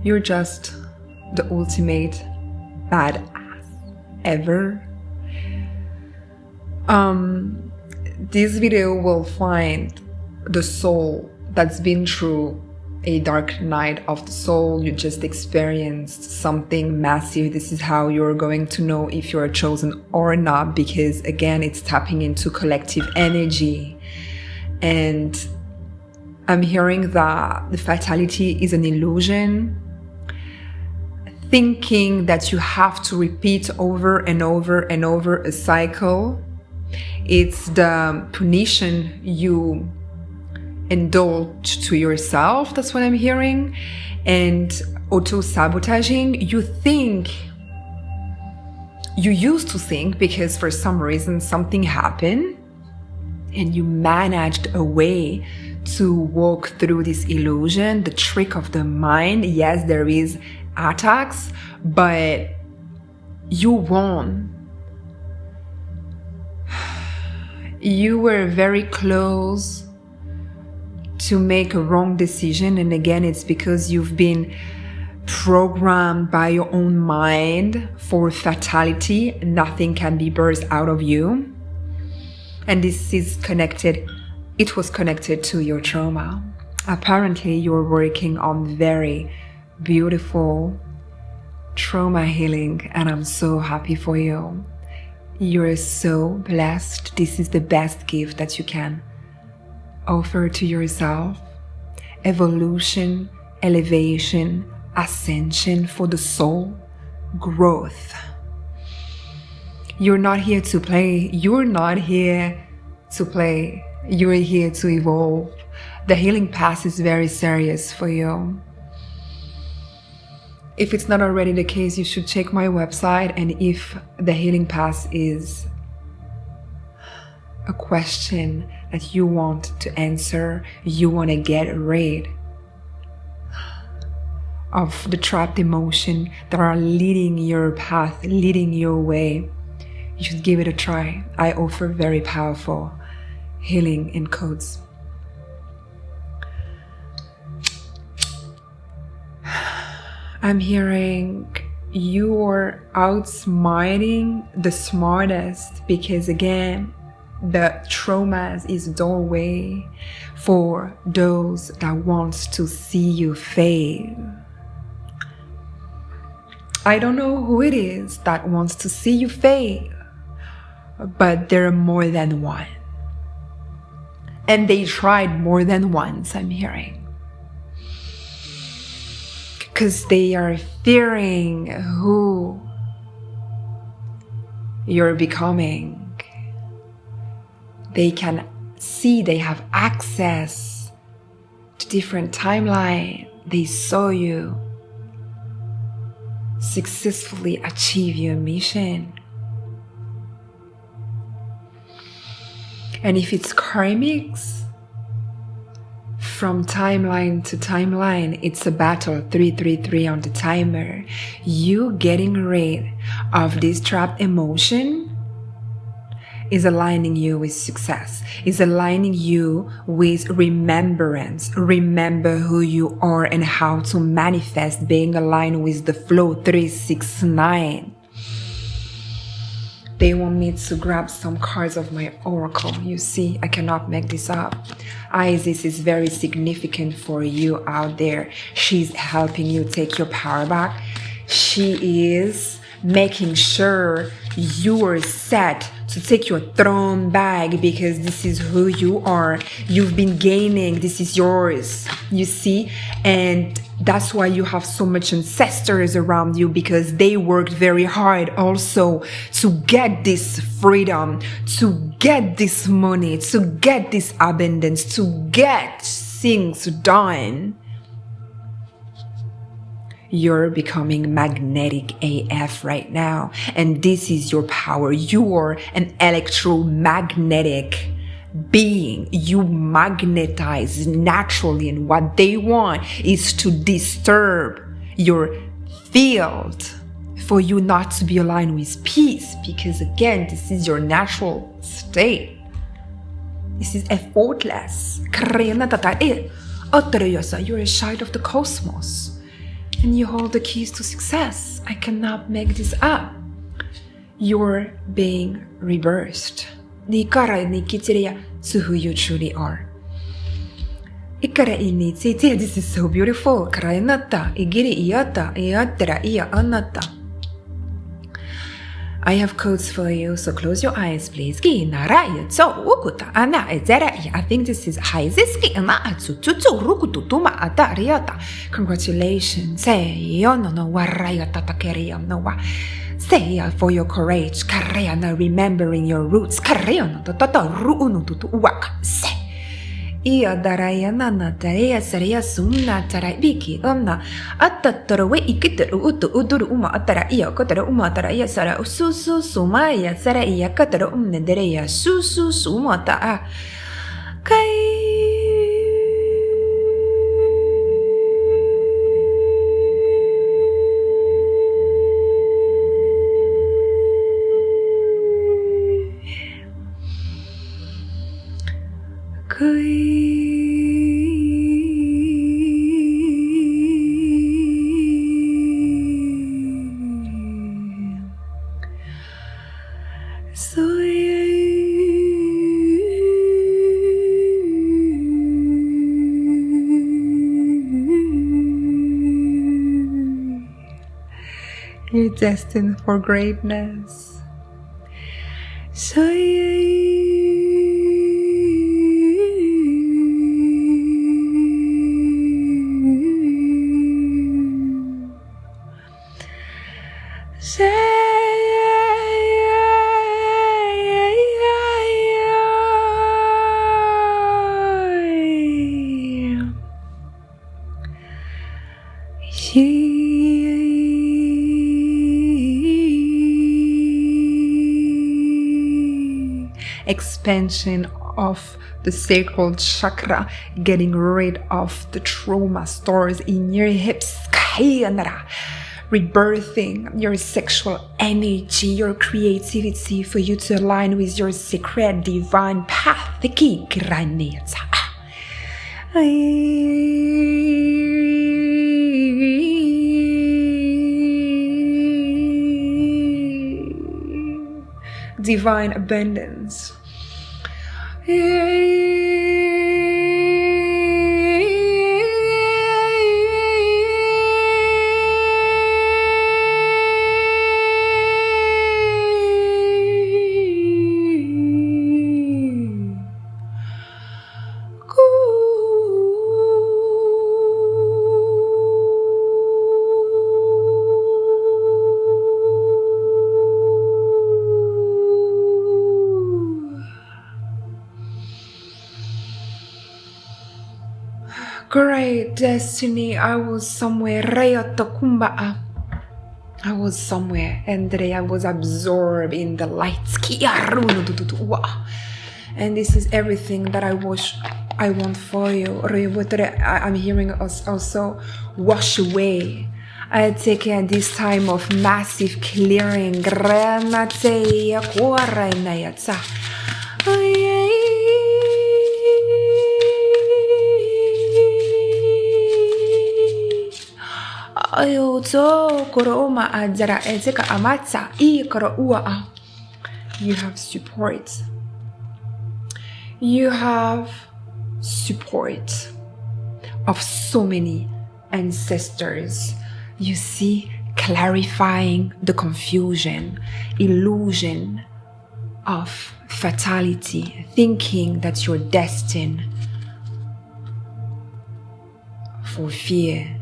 You're just the ultimate badass ever. This video will find the soul that's been through a dark night of the soul. You just experienced something massive. This is how you're going to know if you're chosen or not, because again, it's tapping into collective energy. And I'm hearing that the fatality is an illusion. Thinking that you have to repeat over and over and over a cycle. It's the punishing you indulge to yourself. That's what I'm hearing. And auto-sabotaging. You used to think, because for some reason something happened and you managed a way to walk through this illusion, the trick of the mind. Yes, there is attacks, but you won. You were very close to make a wrong decision, and again, it's because you've been programmed by your own mind for fatality. Nothing can be birthed out of you, and this is connected. It was connected to your trauma. Apparently, you're working on very beautiful trauma healing, and I'm so happy for you. You're so blessed. This is the best gift that you can offer to yourself. Evolution, elevation, ascension for the soul, growth. You're not here to play. You're not here to play. You're here to evolve. The healing path is very serious for you. If it's not already the case, you should check my website, and if the healing path is a question that you want to answer, you want to get rid of the trapped emotion that are leading your path, leading your way, you should give it a try. I offer very powerful healing in codes. I'm hearing you're outsmarting the smartest, because again, the traumas is a doorway for those that wants to see you fail. I don't know who it is that wants to see you fail, but there are more than one. And they tried more than once, I'm hearing. Because they are fearing who you're becoming. They can see, they have access to different timeline. They saw you successfully achieve your mission. And if it's karmics, from timeline to timeline, it's a battle, 333 on the timer. You getting rid of this trapped emotion is aligning you with success, is aligning you with remembrance. Remember who you are and how to manifest, being aligned with the flow 369. They want me to grab some cards of my oracle. You see, I cannot make this up. Isis is very significant for you out there. She's helping you take your power back. She is making sure you are set to take your throne back, because this is who you are. You've been gaining. This is yours. You see? And that's why you have so much ancestors around you, because they worked very hard also to get this freedom, to get this money, to get this abundance, to get things done. You're becoming magnetic AF right now, and this is your power. You are an electromagnetic being. You magnetize naturally, and what they want is to disturb your field for you not to be aligned with peace, because again, this is your natural state. This is effortless. You're a child of the cosmos. and you hold the keys to success. I cannot make this up. You're being rebirthed. Ni kara ni kitiria to who you truly are. Ikara ini titi, this is so beautiful. Karainata, igiri iata, iatera ia anata. I have codes for you, so close your eyes, please. I think this is congratulations. Say for your courage. Remembering your roots. Ia daraya nana daraya saraya sumna tarai biki atatara we ikitaru utu uduru uma atara ia kotara uma tara ia sara susu sumaya sara ia katara dereya susu sumata kai You're destined for greatness. Expansion of the sacral chakra, getting rid of the trauma stores in your hips, rebirthing your sexual energy, your creativity for you to align with your sacred divine path. Divine abundance. Great destiny. I was somewhere and today I was absorbed in the lights. And this is everything that I want for you. I'm hearing us also wash away. I take this time of massive clearing. You have support. You have support of so many ancestors. You see, clarifying the confusion, illusion of fatality, thinking that you're destined for fear.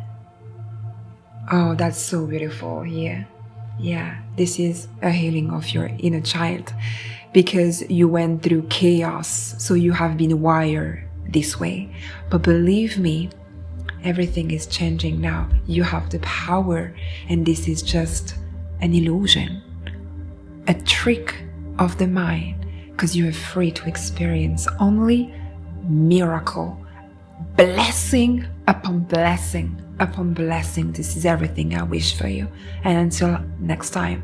Oh, that's so beautiful. Yeah, this is a healing of your inner child because you went through chaos, so you have been wired this way. But believe me, everything is changing now. You have the power, and this is just an illusion, a trick of the mind, because you are free to experience only miracle, blessing upon blessing upon blessing. This is everything I wish for you. And until next time.